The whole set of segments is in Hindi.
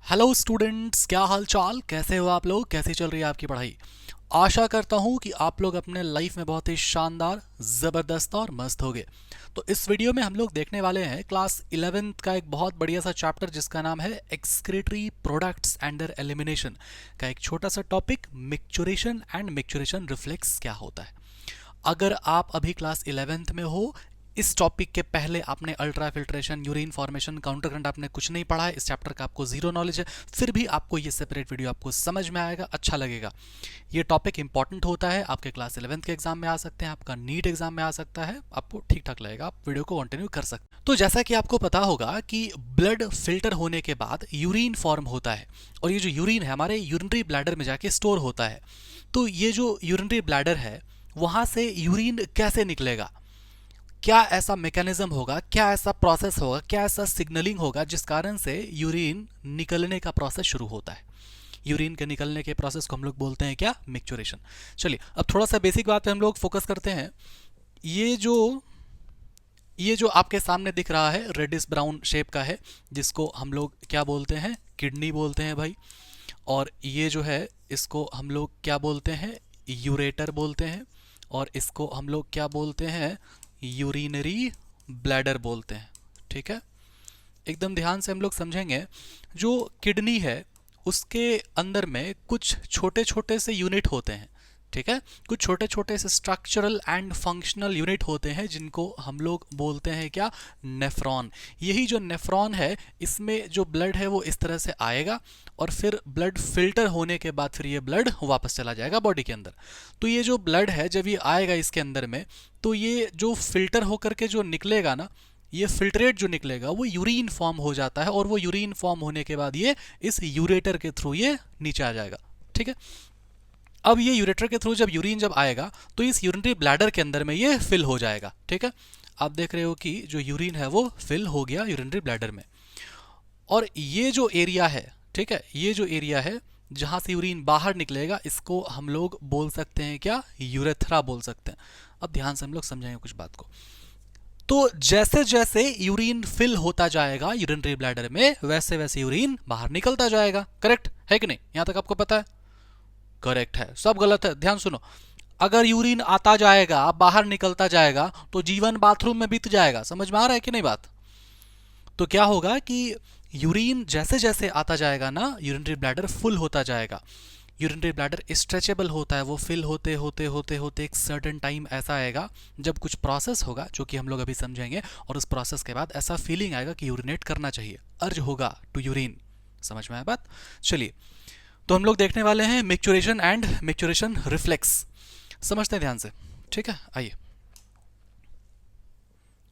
हेलो स्टूडेंट्स, क्या हाल चाल, कैसे हो आप लोग, कैसी चल रही है आपकी पढ़ाई। आशा करता हूँ कि आप लोग अपने लाइफ में बहुत ही शानदार, ज़बरदस्त और मस्त होगे। तो इस वीडियो में हम लोग देखने वाले हैं क्लास 11th का एक बहुत बढ़िया सा चैप्टर जिसका नाम है excretory products and there elimination का एक छोटा सा topic, micturition and micturition reflex क्या होता है। अगर आप अभी क्लास 11th में हो, इस टॉपिक के पहले आपने ultra filtration, urine formation, counter current आपने कुछ नहीं पढ़ा है, इस चैप्टर का आपको जीरो नॉलेज है, फिर भी आपको ये सेपरेट वीडियो आपको समझ में आएगा, अच्छा लगेगा। ये टॉपिक इंपॉर्टेंट होता है, आपके क्लास 11th के एग्जाम में आ सकते हैं, आपका नीट एग्जाम में आ सकता है, आपको ठीक ठाक लगेगा, आप वीडियो को कंटिन्यू कर सकते हैं। तो जैसा कि आपको पता होगा कि ब्लड फिल्टर होने के बाद यूरिन फॉर्म होता है, और ये जो यूरिन है हमारे यूरिनरी ब्लैडर में जाके स्टोर होता है। तो ये जो यूरिनरी ब्लैडर है, वहां से यूरिन कैसे निकलेगा, क्या ऐसा मैकेनिज्म होगा, क्या ऐसा प्रोसेस होगा, क्या ऐसा सिग्नलिंग होगा जिस कारण से यूरिन निकलने का प्रोसेस शुरू होता है। यूरिन के निकलने के प्रोसेस को हम लोग बोलते हैं क्या, मिक्चुरेशन। चलिए अब थोड़ा सा बेसिक बात पे हम लोग फोकस करते हैं। ये जो ये जो आपके सामने दिख रहा है रेडिश ब्राउन शेप का है, जिसको हम लोग क्या बोलते हैं, किडनी बोलते हैं भाई। और ये जो है इसको हम लोग क्या बोलते हैं, यूरेटर बोलते हैं। और इसको हम लोग क्या बोलते हैं, यूरिनरी ब्लैडर बोलते हैं। ठीक है, एकदम ध्यान से हम लोग समझेंगे। जो किडनी है उसके अंदर में कुछ छोटे छोटे से यूनिट होते हैं। ठीक है, कुछ छोटे छोटे से स्ट्रक्चरल एंड फंक्शनल यूनिट होते हैं जिनको हम लोग बोलते हैं क्या, नेफ्रॉन। यही जो नेफ्रॉन है, इसमें जो ब्लड है वो इस तरह से आएगा और फिर ब्लड फिल्टर होने के बाद फिर ये ब्लड वापस चला जाएगा बॉडी के अंदर। तो ये जो ब्लड है जब ये आएगा इसके अंदर में, तो ये जो फिल्टर होकर के जो निकलेगा ना, ये फिल्ट्रेट जो निकलेगा वो यूरिन फॉर्म हो जाता है, और वो यूरिन फॉर्म होने के बाद ये इस यूरेटर के थ्रू ये नीचे आ जाएगा। ठीक है, अब ये यूरेटर के थ्रू जब यूरिन जब आएगा तो इस यूरिनरी ब्लैडर के अंदर में ये फिल हो जाएगा। ठीक है, आप देख रहे हो कि जो यूरिन है वो फिल हो गया यूरिनरी ब्लैडर में। और ये जो एरिया है, ठीक है, ये जो एरिया है जहां से यूरिन बाहर निकलेगा, इसको हम लोग बोल सकते हैं क्या, यूरेथ्रा बोल सकते हैं। अब ध्यान से हम लोग समझेंगे कुछ बात को। तो जैसे जैसे यूरिन फिल होता जाएगा यूरिनरी ब्लैडर में, वैसे वैसे यूरिन बाहर निकलता जाएगा। करेक्ट है कि नहीं, यहां तक आपको पता है? करेक्ट है, सब गलत है, ध्यान सुनो। अगर यूरिन आता जाएगा बाहर निकलता जाएगा तो जीवन बाथरूम में बीत जाएगा। समझ में आ रहा है कि नहीं बात? तो क्या होगा कि यूरिन जैसे जैसे आता जाएगा ना, यूरिनरी ब्लैडर फुल होता जाएगा। यूरिनरी ब्लैडर स्ट्रेचेबल होता है, वो फिल होते होते होते होते एक सर्टेन टाइम ऐसा आएगा जब कुछ प्रोसेस होगा जो कि हम लोग अभी समझेंगे, और उस प्रोसेस के बाद ऐसा फीलिंग आएगा कि यूरिनेट करना चाहिए, अर्ज होगा टू यूरिन। समझ में आया बात? चलिए, तो हम लोग देखने वाले हैं मिक्चुरेशन एंड मिक्चुरेशन रिफ्लेक्स। समझते हैं ध्यान से। ठीक है, आइए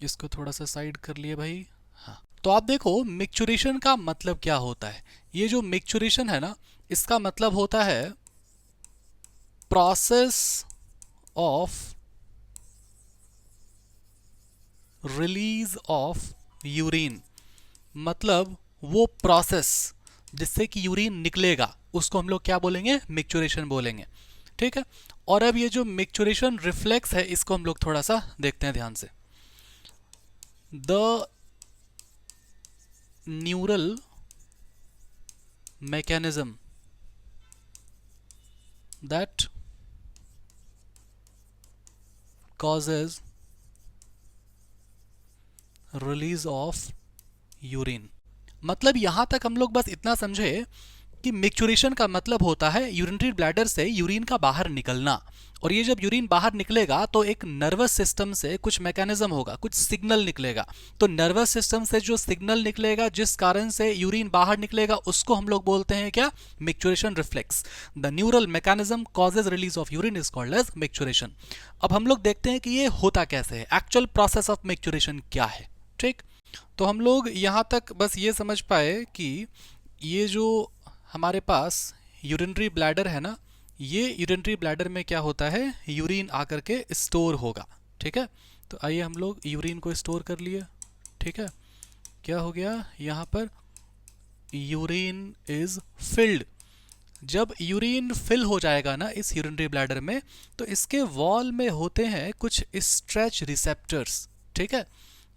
इसको थोड़ा सा साइड कर लिए भाई। हाँ, तो आप देखो मिक्चुरेशन का मतलब क्या होता है। ये जो मिक्चुरेशन है ना, इसका मतलब होता है process of release of urine. मतलब वो प्रोसेस जिससे कि यूरिन निकलेगा उसको हम लोग क्या बोलेंगे, मिक्चुरेशन बोलेंगे। ठीक है, और अब ये जो मिक्चुरेशन रिफ्लेक्स है इसको हम लोग थोड़ा सा देखते हैं ध्यान से। The neural mechanism that causes release of urine। मतलब यहां तक हम लोग बस इतना समझे कि मिक्चुरेशन का मतलब होता है यूरिनरी ब्लैडर से यूरिन का बाहर निकलना। और ये जब यूरिन बाहर निकलेगा तो एक नर्वस सिस्टम से कुछ मैकेनिज्म होगा, कुछ सिग्नल निकलेगा। तो नर्वस सिस्टम से जो सिग्नल निकलेगा जिस कारण से यूरिन बाहर निकलेगा, उसको हम लोग बोलते हैं क्या, micturition reflex. The neural mechanism causes release of urine is called as micturition. अब हम लोग देखते हैं कि ये होता कैसे है, एक्चुअल प्रोसेस ऑफ मिक्चुरेशन क्या है। ठीक, तो हम लोग यहां तक बस ये समझ पाए कि ये जो हमारे पास यूरिनरी ब्लैडर है ना, ये यूरिनरी ब्लैडर में क्या होता है, यूरिन आकर के स्टोर होगा। ठीक है, तो आइए हम लोग यूरिन को स्टोर कर लिए। ठीक है, क्या हो गया यहाँ पर, यूरिन इज फिल्ड। जब यूरिन फिल हो जाएगा ना इस यूरिनरी ब्लैडर में, तो इसके वॉल में होते हैं कुछ स्ट्रेच रिसेप्टर्स। ठीक है,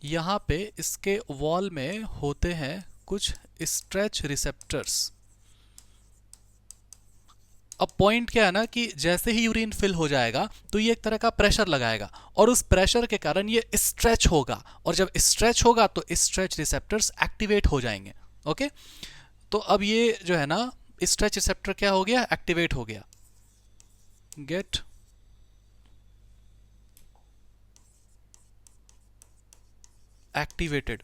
यहाँ पे इसके वॉल में होते हैं कुछ स्ट्रेच रिसेप्टर्स। अब पॉइंट क्या है ना कि जैसे ही यूरिन फिल हो जाएगा तो ये एक तरह का प्रेशर लगाएगा और उस प्रेशर के कारण ये स्ट्रेच होगा, और जब स्ट्रेच होगा तो स्ट्रेच रिसेप्टर्स एक्टिवेट हो जाएंगे। ओके, तो अब ये जो है ना स्ट्रेच रिसेप्टर क्या हो गया, एक्टिवेट हो गया। Gate activated.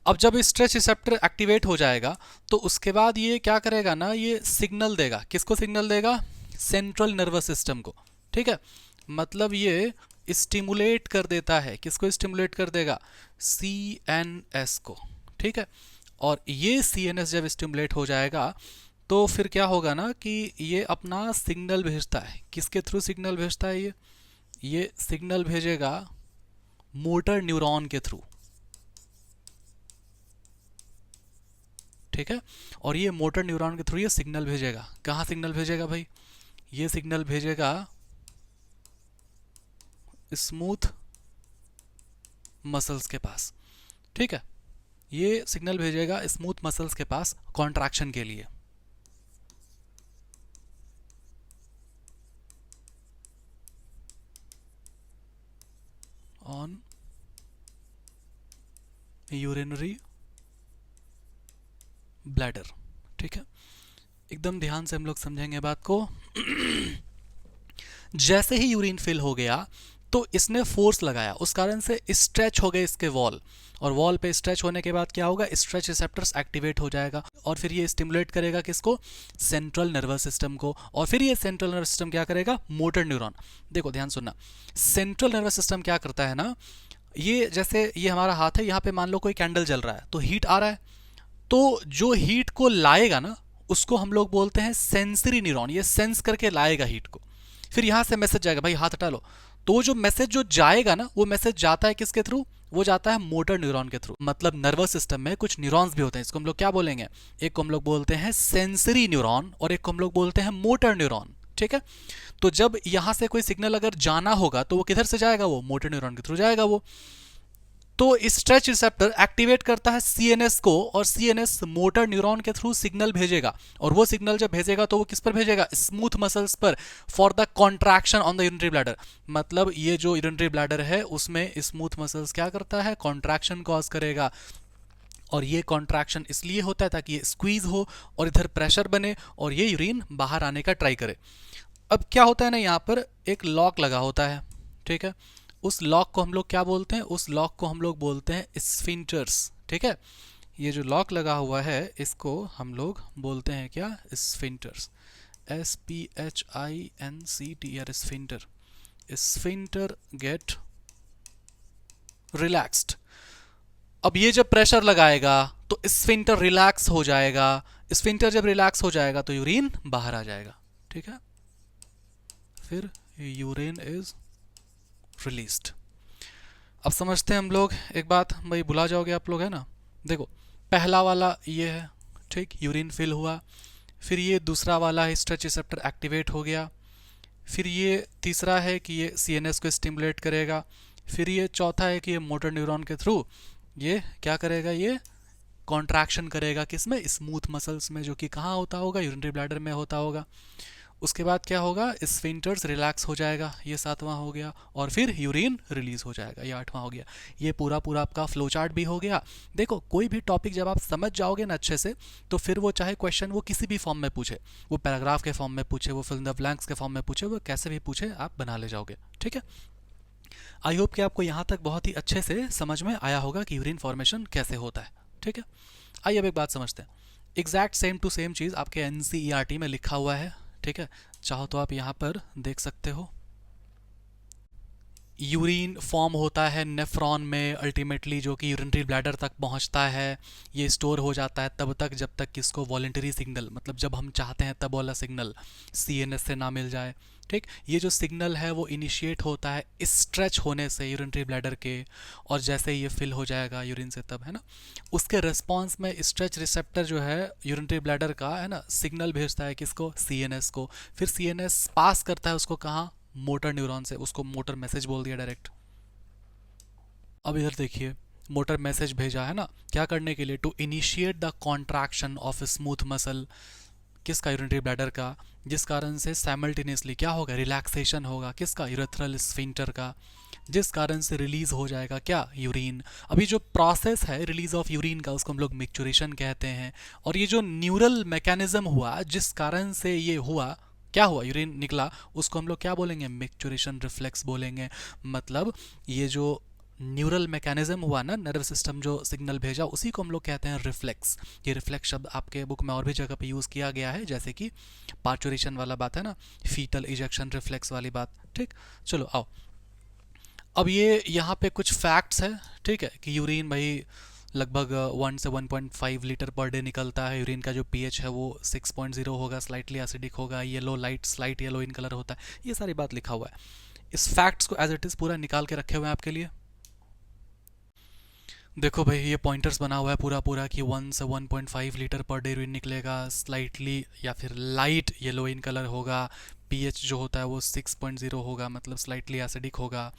अब जब स्ट्रेच रिसेप्टर एक्टिवेट हो जाएगा तो उसके बाद ये क्या करेगा ना, ये सिग्नल देगा। किसको सिग्नल देगा, सेंट्रल नर्वस सिस्टम को। ठीक है, मतलब ये स्टिमुलेट कर देता है। किसको स्टिमुलेट कर देगा, CNS को। ठीक है, और ये CNS जब स्टिमुलेट हो जाएगा तो फिर क्या होगा ना कि ये अपना सिग्नल भेजता है। किसके थ्रू सिग्नल भेजता है, ये सिग्नल भेजेगा मोटर न्यूरॉन के थ्रू। ठीक है, और ये मोटर न्यूरॉन के थ्रू ये सिग्नल भेजेगा। कहाँ सिग्नल भेजेगा भाई, ये सिग्नल भेजेगा स्मूथ मसल्स के पास। ठीक है, ये सिग्नल भेजेगा स्मूथ मसल्स के पास कॉन्ट्रैक्शन के लिए। On urinary bladder. ठीक है, एकदम ध्यान से हम लोग समझेंगे बात को। जैसे ही यूरिन फिल हो गया तो इसने फोर्स लगाया, उस कारण से स्ट्रेच हो गए इसके वॉल, और वॉल पे स्ट्रेच होने के बाद क्या होगा, स्ट्रेच रिसेप्टर्स एक्टिवेट हो जाएगा और फिर ये स्टिमुलेट करेगा किसको, सेंट्रल नर्वस सिस्टम को। और फिर ये सेंट्रल नर्वस सिस्टम क्या करेगा, मोटर न्यूरॉन। देखो ध्यान सुनना, सेंट्रल नर्वस सिस्टम क्या करता है ना, ये जैसे ये हमारा हाथ है, यहाँ पे मान लो कोई कैंडल जल रहा है तो हीट आ रहा है, तो जो हीट को लाएगा ना उसको हम लोग बोलते हैं सेंसरी न्यूरॉन। ये सेंस करके लाएगा हीट को, फिर यहां से मैसेज जाएगा, भाई हाथ हटा लो। तो जो मैसेज जो जाएगा ना, वो मैसेज जाता है किसके थ्रू, वो जाता है मोटर न्यूरॉन के थ्रू। मतलब नर्वस सिस्टम में कुछ न्यूरॉन्स भी होते हैं, इसको हम लोग क्या बोलेंगे, एक को हम लोग बोलते हैं सेंसरी न्यूरॉन और एक को हम लोग बोलते हैं मोटर न्यूरॉन। ठीक है, तो जब यहां से कोई सिग्नल अगर जाना होगा तो वो किधर से जाएगा, वो मोटर न्यूरॉन के थ्रू जाएगा वो। तो स्ट्रेच रिसेप्टर एक्टिवेट करता है CNS को, और CNS मोटर न्यूरॉन के थ्रू सिग्नल भेजेगा, और वो सिग्नल जब भेजेगा तो वो किस पर भेजेगा, स्मूथ मसल्स पर, for the contraction on the urinary bladder. मतलब ये जो यूरिनरी ब्लैडर है उसमें स्मूथ मसल्स क्या करता है, कॉन्ट्रैक्शन कॉज करेगा। और ये कॉन्ट्रैक्शन इसलिए होता है ताकि ये स्क्वीज हो और इधर प्रेशर बने और ये यूरिन बाहर आने का ट्राई करे। अब क्या होता है ना, यहाँ पर एक लॉक लगा होता है। ठीक है, उस लॉक को हम लोग क्या बोलते हैं, उस लॉक को हम लोग बोलते हैं स्फिंक्टर्स। ठीक है, ये जो लॉक लगा हुआ है इसको हम लोग बोलते हैं क्या, sphincters. SPHINCTR, sphincter. Sphincter get relaxed. अब ये जब प्रेशर लगाएगा तो स्फिंक्टर रिलैक्स हो जाएगा। स्फिंक्टर जब रिलैक्स हो जाएगा तो यूरिन बाहर आ जाएगा। ठीक है, फिर यूरिन इज रिलीज्ड। अब समझते हैं हम लोग एक बात, भाई भुला जाओगे आप लोग, है ना। देखो पहला वाला ये है, ठीक, यूरिन फिल हुआ। फिर ये दूसरा वाला है, स्ट्रेच रिसेप्टर एक्टिवेट हो गया। फिर ये तीसरा है कि ये CNS को स्टिमुलेट करेगा। फिर ये चौथा है कि ये मोटर न्यूरॉन के थ्रू ये क्या करेगा, ये कॉन्ट्रैक्शन करेगा किसमें, स्मूथ मसल्स में, जो कि कहाँ होता होगा, यूरिनरी ब्लैडर में होता होगा। उसके बाद क्या होगा, स्फिंक्टर्स रिलैक्स हो जाएगा, ये 7वां हो गया, और फिर यूरिन रिलीज हो जाएगा, ये 8वां हो गया। ये पूरा पूरा आपका फ्लो चार्ट भी हो गया। देखो कोई भी टॉपिक जब आप समझ जाओगे ना अच्छे से, तो फिर वो चाहे क्वेश्चन वो किसी भी फॉर्म में पूछे, वो पैराग्राफ के फॉर्म में पूछे, वो फिल इन द ब्लैंक्स के फॉर्म में पूछे, वो कैसे भी पूछे आप बना ले जाओगे। ठीक है, आई होप कि आपको यहाँ तक बहुत ही अच्छे से समझ में आया होगा कि यूरिन फॉर्मेशन कैसे होता है। ठीक है, आइए अब एक बात समझते हैं। एग्जैक्ट सेम टू सेम चीज़ आपके NCERT में लिखा हुआ है। ठीक है, चाहो तो आप यहाँ पर देख सकते हो। यूरिन फॉर्म होता है नेफ्रॉन में अल्टीमेटली, जो कि यूरिनरी ब्लैडर तक पहुंचता है। ये स्टोर हो जाता है तब तक जब तक किसको वॉलेंटरी सिग्नल, मतलब जब हम चाहते हैं तब वाला सिग्नल CNS से ना मिल जाए। ठीक, ये जो सिग्नल है वो इनिशिएट होता है स्ट्रेच होने से यूरिनरी ब्लैडर के, और जैसे ये फिल हो जाएगा यूरिन से तब, है ना, उसके रिस्पॉन्स में स्ट्रेच रिसेप्टर जो है यूरिनरी ब्लैडर का, है ना, सिग्नल भेजता है किसको, CNS को। फिर CNS पास करता है उसको कहाँ, मोटर न्यूरॉन से, उसको मोटर मैसेज बोल दिया डायरेक्ट। अब इधर देखिए, मोटर मैसेज भेजा है ना, क्या करने के लिए, to initiate the contraction of smooth muscle, किसका, यूरिनरी ब्लैडर का, जिस कारण से साइमल्टेनियसली क्या होगा, रिलैक्सेशन होगा, किसका, यूरेथ्रल स्फिंक्टर का, जिस कारण से रिलीज हो जाएगा क्या, यूरिन। अभी जो प्रोसेस है रिलीज ऑफ यूरिन का उसको हम लोग मिक्चुरेशन कहते हैं। और ये जो न्यूरल मैकेनिज्म हुआ जिस कारण से ये हुआ, क्या हुआ, यूरिन निकला, उसको हम लोग क्या बोलेंगे, मिक्चुरेशन रिफ्लेक्स बोलेंगे। मतलब ये जो न्यूरल मैकेनिज्म हुआ ना, नर्व सिस्टम जो सिग्नल भेजा, उसी को हम लोग कहते हैं रिफ्लेक्स। ये रिफ्लेक्स शब्द आपके बुक में और भी जगह पे यूज़ किया गया है, जैसे कि पार्चुरेशन वाला बात है ना, फीटल इजेक्शन रिफ्लेक्स वाली बात। ठीक, चलो आओ, अब ये यहाँ पे कुछ फैक्ट्स है, ठीक है, कि यूरिन भाई लगभग 1 से 1.5 लीटर पर डे निकलता है। यूरिन का जो पीएच है वो 6.0 होगा, स्लाइटली एसिडिक होगा, yellow light slight yellow in colour होता है, ये सारी बात लिखा हुआ है। इस फैक्ट्स को एज इट इज़ पूरा निकाल के रखे हुए हैं आपके लिए। देखो भाई ये पॉइंटर्स बना हुआ है पूरा पूरा कि 1 से 1.5 लीटर पर डे यूरिन निकलेगा, स्लाइटली या फिर लाइट येलो इन कलर होगा, पीएच जो होता है वो 6.0 होगा, मतलब स्लाइटली एसिडिक होगा,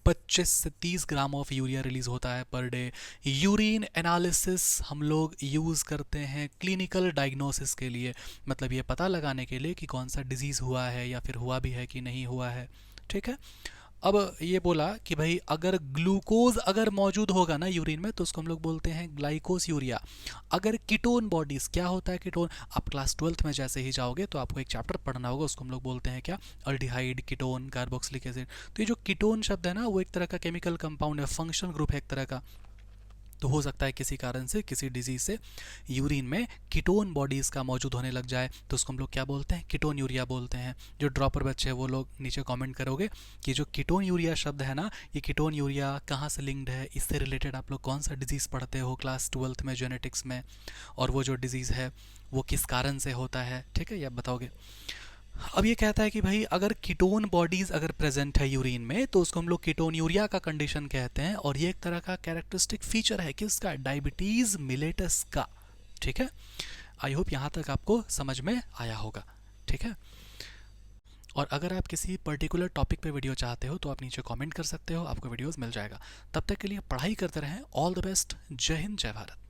25 से 30 ग्राम ऑफ यूरिया रिलीज होता है पर डे। यूरिन एनालिसिस हम लोग यूज़ करते हैं क्लिनिकल डायग्नोसिस के लिए, मतलब ये पता लगाने के लिए कि कौन सा डिजीज़ हुआ है या फिर हुआ भी है कि नहीं हुआ है। ठीक है, अब ये बोला कि भाई अगर ग्लूकोज अगर मौजूद होगा ना यूरिन में तो उसको हम लोग बोलते हैं ग्लाइकोस यूरिया। अगर कीटोन बॉडीज, क्या होता है कीटोन, आप क्लास 12th में जैसे ही जाओगे तो आपको एक चैप्टर पढ़ना होगा, उसको हम लोग बोलते हैं क्या, अल्डिहाइड, कीटोन, कार्बोक्सिलिक एसिड। तो ये जो कीटोन शब्द है ना वो एक तरह का केमिकल कंपाउंड है, फंक्शनल ग्रुप है एक तरह का। तो हो सकता है किसी कारण से, किसी डिजीज से यूरिन में कीटोन बॉडीज़ का मौजूद होने लग जाए तो उसको हम लोग क्या बोलते हैं, कीटोन यूरिया बोलते हैं। जो ड्रॉपर बच्चे हैं वो लोग नीचे कमेंट करोगे कि जो कीटोन यूरिया शब्द है ना, ये कीटोन यूरिया कहाँ से लिंक्ड है, इससे रिलेटेड आप लोग कौन सा डिजीज़ पढ़ते हो क्लास 12th में जेनेटिक्स में, और वो जो डिजीज़ है वो किस कारण से होता है, ठीक है, ये आप बताओगे। अब ये कहता है कि भाई अगर कीटोन बॉडीज अगर प्रेजेंट है यूरिन में तो उसको हम लोग कीटोन यूरिया का कंडीशन कहते हैं, और ये एक तरह का कैरेक्टरिस्टिक फीचर है किसका, डायबिटीज मिलेटस का। ठीक है, आई होप यहाँ तक आपको समझ में आया होगा। ठीक है, और अगर आप किसी पर्टिकुलर टॉपिक पे वीडियो चाहते हो तो आप नीचे कमेंट कर सकते हो, आपको वीडियोस मिल जाएगा। तब तक के लिए पढ़ाई करते रहें, ऑल द बेस्ट, जय हिंद, जय भारत।